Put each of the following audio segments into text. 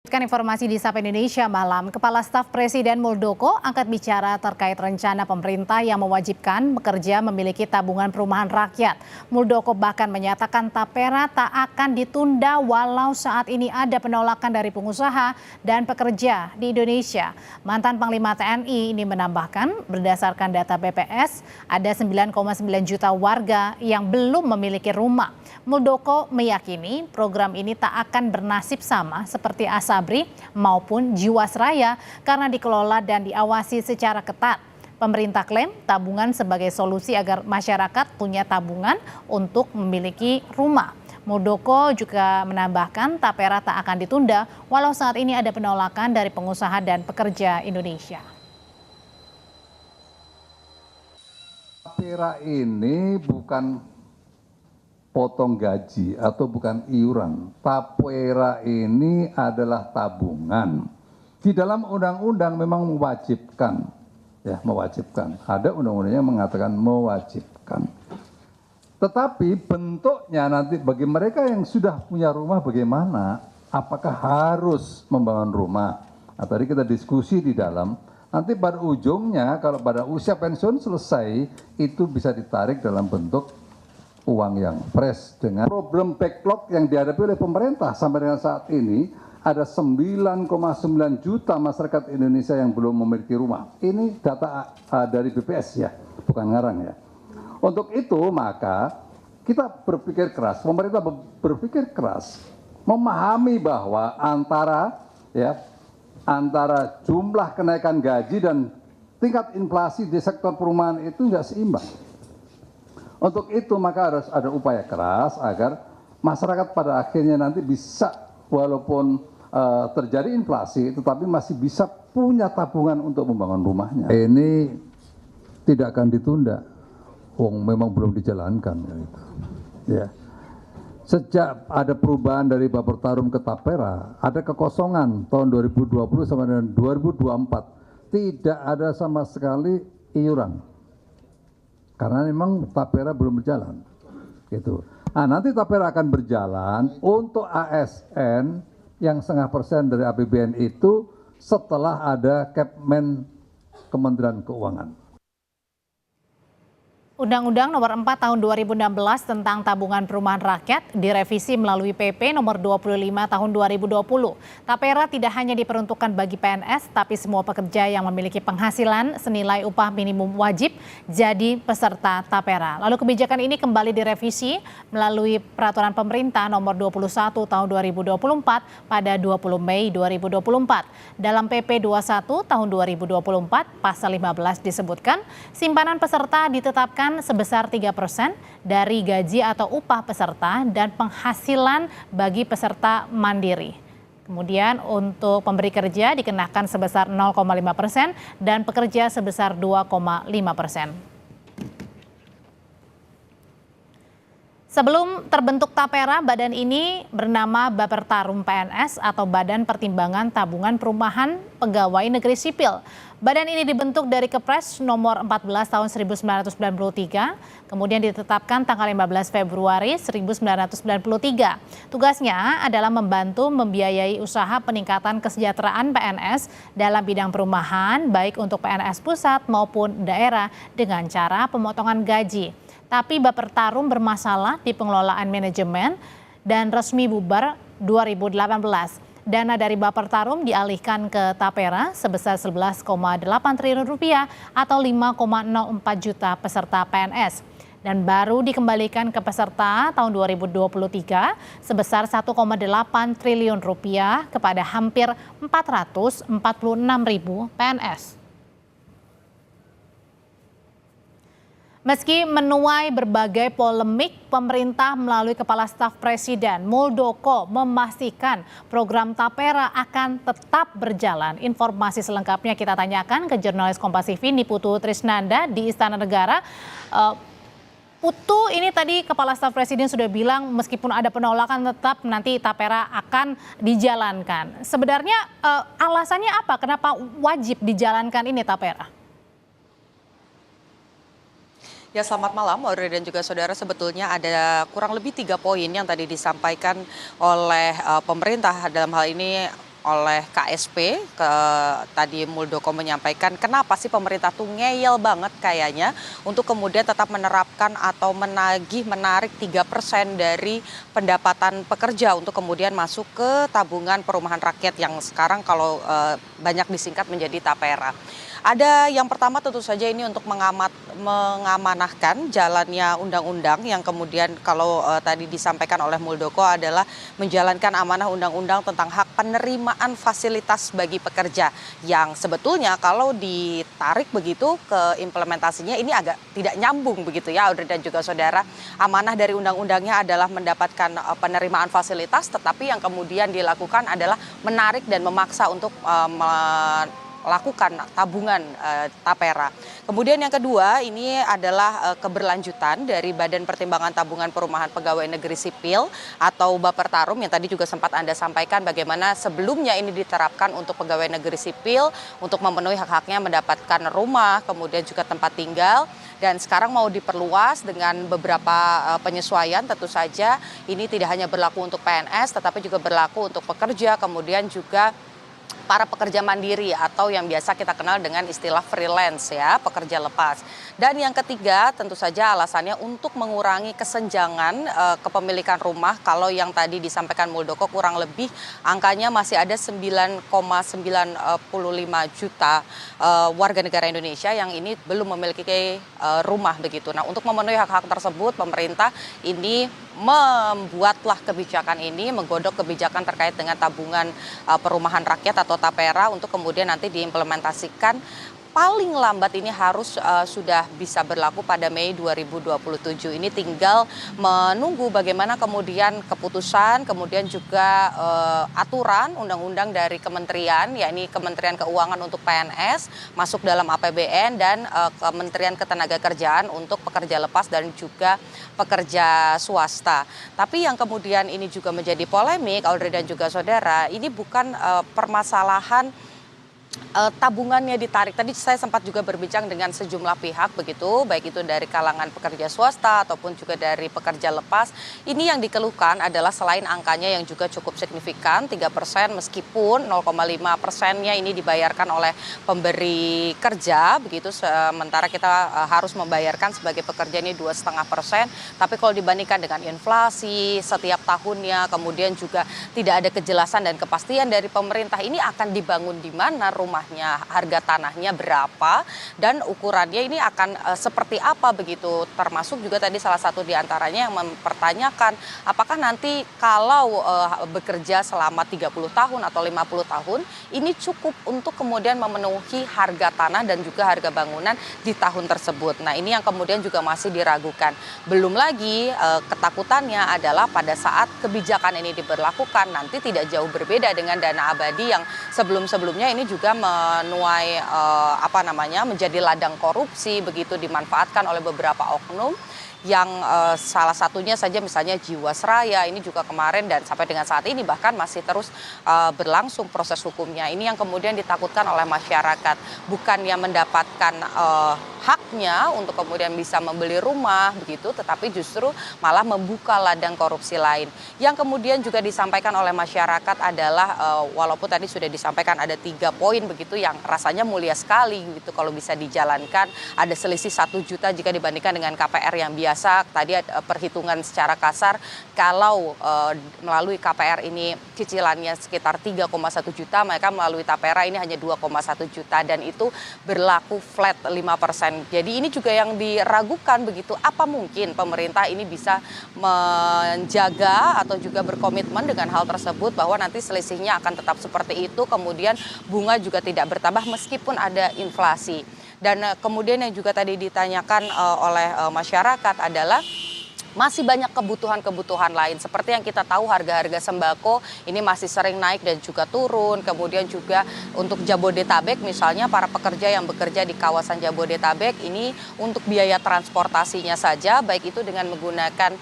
Informasi di Sapa Indonesia malam, Kepala Staf Presiden Muldoko angkat bicara terkait rencana pemerintah yang mewajibkan pekerja memiliki tabungan perumahan rakyat. Muldoko bahkan menyatakan tapera tak akan ditunda walau saat ini ada penolakan dari pengusaha dan pekerja di Indonesia. Mantan Panglima TNI ini menambahkan berdasarkan data BPS ada 9,9 juta warga yang belum memiliki rumah. Muldoko meyakini program ini tak akan bernasib sama seperti Asabri maupun Jiwasraya karena dikelola dan diawasi secara ketat. Pemerintah klaim tabungan sebagai solusi agar masyarakat punya tabungan untuk memiliki rumah. Muldoko juga menambahkan tapera tak akan ditunda walau saat ini ada penolakan dari pengusaha dan pekerja Indonesia. Tapera ini bukan potong gaji atau bukan iuran. Tapera ini adalah tabungan. Di dalam undang-undang memang mewajibkan, ya mewajibkan. Ada undang-undangnya mengatakan mewajibkan. Tetapi bentuknya nanti bagi mereka yang sudah punya rumah bagaimana? Apakah harus membangun rumah? Nah, tadi kita diskusi di dalam. Nanti pada ujungnya kalau pada usia pensiun selesai itu bisa ditarik dalam bentuk uang yang fresh. Dengan problem backlog yang dihadapi oleh pemerintah sampai dengan saat ini ada 9,9 juta masyarakat Indonesia yang belum memiliki rumah. Ini data dari BPS ya, bukan ngarang ya. Untuk itu maka kita berpikir keras, pemerintah berpikir keras, memahami bahwa antara jumlah kenaikan gaji dan tingkat inflasi di sektor perumahan itu nggak seimbang. Untuk itu maka harus ada upaya keras agar masyarakat pada akhirnya nanti bisa walaupun terjadi inflasi tetapi masih bisa punya tabungan untuk membangun rumahnya. Ini tidak akan ditunda. Memang belum dijalankan gitu. Ya. Sejak ada perubahan dari Bapertarum ke Tapera, ada kekosongan tahun 2020 sampai dengan 2024. Tidak ada sama sekali iuran. Karena memang tapera belum berjalan, gitu. Nah, nanti tapera akan berjalan untuk ASN yang 0,5% dari APBN itu setelah ada Kepmen Kementerian Keuangan. Undang-Undang Nomor 4 Tahun 2016 tentang Tabungan Perumahan Rakyat direvisi melalui PP Nomor 25 Tahun 2020. Tapera tidak hanya diperuntukkan bagi PNS, tapi semua pekerja yang memiliki penghasilan senilai upah minimum wajib jadi peserta tapera. Lalu kebijakan ini kembali direvisi melalui Peraturan Pemerintah Nomor 21 Tahun 2024 pada 20 Mei 2024. Dalam PP 21 Tahun 2024 Pasal 15 disebutkan simpanan peserta ditetapkan sebesar 3% dari gaji atau upah peserta dan penghasilan bagi peserta mandiri. Kemudian untuk pemberi kerja dikenakan sebesar 0,5% dan pekerja sebesar 2,5%. Sebelum terbentuk tapera, badan ini bernama Bapertarum PNS atau Badan Pertimbangan Tabungan Perumahan Pegawai Negeri Sipil. Badan ini dibentuk dari Kepres nomor 14 tahun 1993, kemudian ditetapkan tanggal 15 Februari 1993. Tugasnya adalah membantu membiayai usaha peningkatan kesejahteraan PNS dalam bidang perumahan, baik untuk PNS pusat maupun daerah dengan cara pemotongan gaji. Tapi Bapertarum bermasalah di pengelolaan manajemen dan resmi bubar 2018. Dana dari Bapertarum dialihkan ke Tapera sebesar 11,8 triliun rupiah atau 5,04 juta peserta PNS. Dan baru dikembalikan ke peserta tahun 2023 sebesar 1,8 triliun rupiah kepada hampir 446.000 PNS. Meski menuai berbagai polemik, pemerintah melalui Kepala Staf Presiden Muldoko memastikan program tapera akan tetap berjalan. Informasi selengkapnya kita tanyakan ke jurnalis Kompas TV Niputu Trisnanda di Istana Negara. Putu, ini tadi Kepala Staf Presiden sudah bilang meskipun ada penolakan tetap nanti tapera akan dijalankan. Sebenarnya alasannya apa? Kenapa wajib dijalankan ini tapera? Ya, selamat malam Audrey dan juga saudara. Sebetulnya ada kurang lebih 3 poin yang tadi disampaikan oleh pemerintah. Dalam hal ini oleh KSP, tadi Muldoko menyampaikan kenapa sih pemerintah tuh ngeyel banget kayaknya untuk kemudian tetap menerapkan atau menarik 3% dari pendapatan pekerja untuk kemudian masuk ke tabungan perumahan rakyat yang sekarang kalau banyak disingkat menjadi TAPERA. Ada yang pertama tentu saja ini untuk mengamanahkan jalannya undang-undang yang kemudian kalau tadi disampaikan oleh Muldoko adalah menjalankan amanah undang-undang tentang hak penerimaan fasilitas bagi pekerja yang sebetulnya kalau ditarik begitu ke implementasinya ini agak tidak nyambung begitu ya Audrey dan juga saudara. Amanah dari undang-undangnya adalah mendapatkan penerimaan fasilitas tetapi yang kemudian dilakukan adalah menarik dan memaksa untuk lakukan tabungan TAPERA. Kemudian yang kedua ini adalah keberlanjutan dari Badan Pertimbangan Tabungan Perumahan Pegawai Negeri Sipil atau Bapertarum yang tadi juga sempat Anda sampaikan bagaimana sebelumnya ini diterapkan untuk pegawai negeri sipil untuk memenuhi hak-haknya mendapatkan rumah, kemudian juga tempat tinggal. Dan sekarang mau diperluas dengan beberapa penyesuaian, tentu saja ini tidak hanya berlaku untuk PNS tetapi juga berlaku untuk pekerja, kemudian juga para pekerja mandiri atau yang biasa kita kenal dengan istilah freelance ya, pekerja lepas. Dan yang ketiga tentu saja alasannya untuk mengurangi kesenjangan kepemilikan rumah. Kalau yang tadi disampaikan Muldoko kurang lebih angkanya masih ada 9,95 juta warga negara Indonesia yang ini belum memiliki rumah begitu. Nah, untuk memenuhi hak-hak tersebut pemerintah ini membuatlah kebijakan ini, menggodok kebijakan terkait dengan tabungan perumahan rakyat atau TAPERA untuk kemudian nanti diimplementasikan paling lambat ini harus sudah bisa berlaku pada Mei 2027. Ini tinggal menunggu bagaimana kemudian keputusan, kemudian juga aturan undang-undang dari kementerian, yakni Kementerian Keuangan untuk PNS masuk dalam APBN dan Kementerian Ketenagakerjaan untuk pekerja lepas dan juga pekerja swasta. Tapi yang kemudian ini juga menjadi polemik, Audrey dan juga saudara, ini bukan permasalahan tabungannya ditarik. Tadi saya sempat juga berbincang dengan sejumlah pihak begitu, baik itu dari kalangan pekerja swasta ataupun juga dari pekerja lepas. Ini yang dikeluhkan adalah selain angkanya yang juga cukup signifikan 3% meskipun 0,5%-nya ini dibayarkan oleh pemberi kerja begitu, sementara kita harus membayarkan sebagai pekerja ini 2,5%. Tapi kalau dibandingkan dengan inflasi setiap tahunnya, kemudian juga tidak ada kejelasan dan kepastian dari pemerintah ini akan dibangun di mana rumahnya, harga tanahnya berapa, dan ukurannya ini akan seperti apa begitu. Termasuk juga tadi salah satu diantaranya yang mempertanyakan apakah nanti kalau bekerja selama 30 tahun atau 50 tahun ini cukup untuk kemudian memenuhi harga tanah dan juga harga bangunan di tahun tersebut. Nah, ini yang kemudian juga masih diragukan. Belum lagi ketakutannya adalah pada saat kebijakan ini diberlakukan nanti tidak jauh berbeda dengan dana abadi yang sebelum-sebelumnya ini juga menuai menjadi ladang korupsi begitu, dimanfaatkan oleh beberapa oknum yang salah satunya saja misalnya Jiwasraya ini juga kemarin dan sampai dengan saat ini bahkan masih terus berlangsung proses hukumnya. Ini yang kemudian ditakutkan oleh masyarakat, bukannya mendapatkan haknya untuk kemudian bisa membeli rumah begitu, tetapi justru malah membuka ladang korupsi lain. Yang kemudian juga disampaikan oleh masyarakat adalah walaupun tadi sudah disampaikan ada 3 poin begitu yang rasanya mulia sekali gitu kalau bisa dijalankan, ada selisih 1 juta jika dibandingkan dengan KPR yang biasa. Tadi perhitungan secara kasar kalau melalui KPR ini cicilannya sekitar 3,1 juta, maka melalui TAPERA ini hanya 2,1 juta dan itu berlaku flat 5%. Jadi ini juga yang diragukan begitu, apa mungkin pemerintah ini bisa menjaga atau juga berkomitmen dengan hal tersebut bahwa nanti selisihnya akan tetap seperti itu, kemudian bunga juga tidak bertambah meskipun ada inflasi. Dan kemudian yang juga tadi ditanyakan oleh masyarakat adalah masih banyak kebutuhan-kebutuhan lain. Seperti yang kita tahu harga-harga sembako ini masih sering naik dan juga turun. Kemudian juga untuk Jabodetabek misalnya para pekerja yang bekerja di kawasan Jabodetabek ini untuk biaya transportasinya saja baik itu dengan menggunakan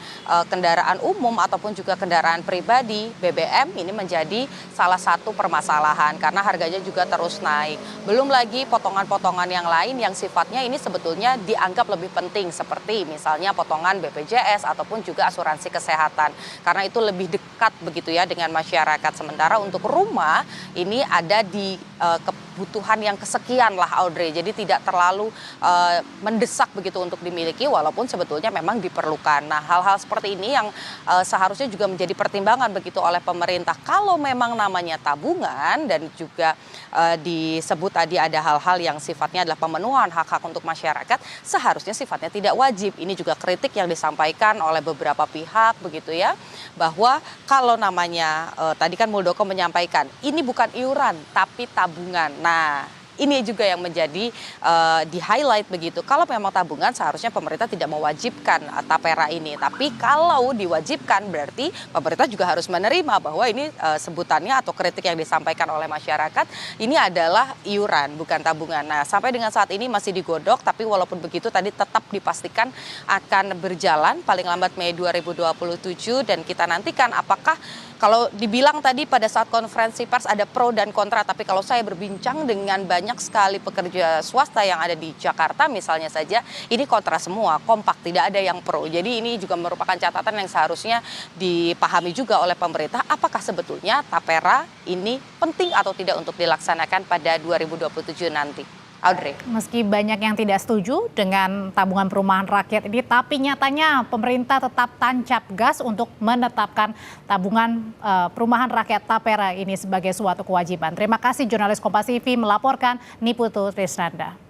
kendaraan umum ataupun juga kendaraan pribadi, BBM ini menjadi salah satu permasalahan karena harganya juga terus naik. Belum lagi potongan-potongan yang lain yang sifatnya ini sebetulnya dianggap lebih penting seperti misalnya potongan BPJS BPJS ataupun juga asuransi kesehatan. Karena itu lebih dekat begitu ya dengan masyarakat. Sementara untuk rumah ini ada di kebutuhan yang kesekian lah Audrey. Jadi tidak terlalu mendesak begitu untuk dimiliki walaupun sebetulnya memang diperlukan. Nah, hal-hal seperti ini yang seharusnya juga menjadi pertimbangan begitu oleh pemerintah. Kalau memang namanya tabungan dan juga disebut tadi ada hal-hal yang sifatnya adalah pemenuhan hak-hak untuk masyarakat, seharusnya sifatnya tidak wajib. Ini juga kritik yang disampaikan oleh beberapa pihak begitu ya, bahwa kalau namanya tadi kan Muldoko menyampaikan ini bukan iuran tapi tabungan. Nah, ini juga yang menjadi di-highlight begitu. Kalau memang tabungan seharusnya pemerintah tidak mewajibkan tapera ini. Tapi kalau diwajibkan berarti pemerintah juga harus menerima bahwa ini sebutannya atau kritik yang disampaikan oleh masyarakat ini adalah iuran bukan tabungan. Nah, sampai dengan saat ini masih digodok tapi walaupun begitu tadi tetap dipastikan akan berjalan paling lambat Mei 2027 dan kita nantikan apakah kalau dibilang tadi pada saat konferensi pers ada pro dan kontra, tapi kalau saya berbincang dengan banyak sekali pekerja swasta yang ada di Jakarta misalnya saja, ini kontra semua, kompak, tidak ada yang pro. Jadi ini juga merupakan catatan yang seharusnya dipahami juga oleh pemerintah, apakah sebetulnya tapera ini penting atau tidak untuk dilaksanakan pada 2027 nanti. Audrey. Meski banyak yang tidak setuju dengan tabungan perumahan rakyat ini, tapi nyatanya pemerintah tetap tancap gas untuk menetapkan tabungan perumahan rakyat tapera ini sebagai suatu kewajiban. Terima kasih jurnalis Kompas TV melaporkan Niputu Trisnanda.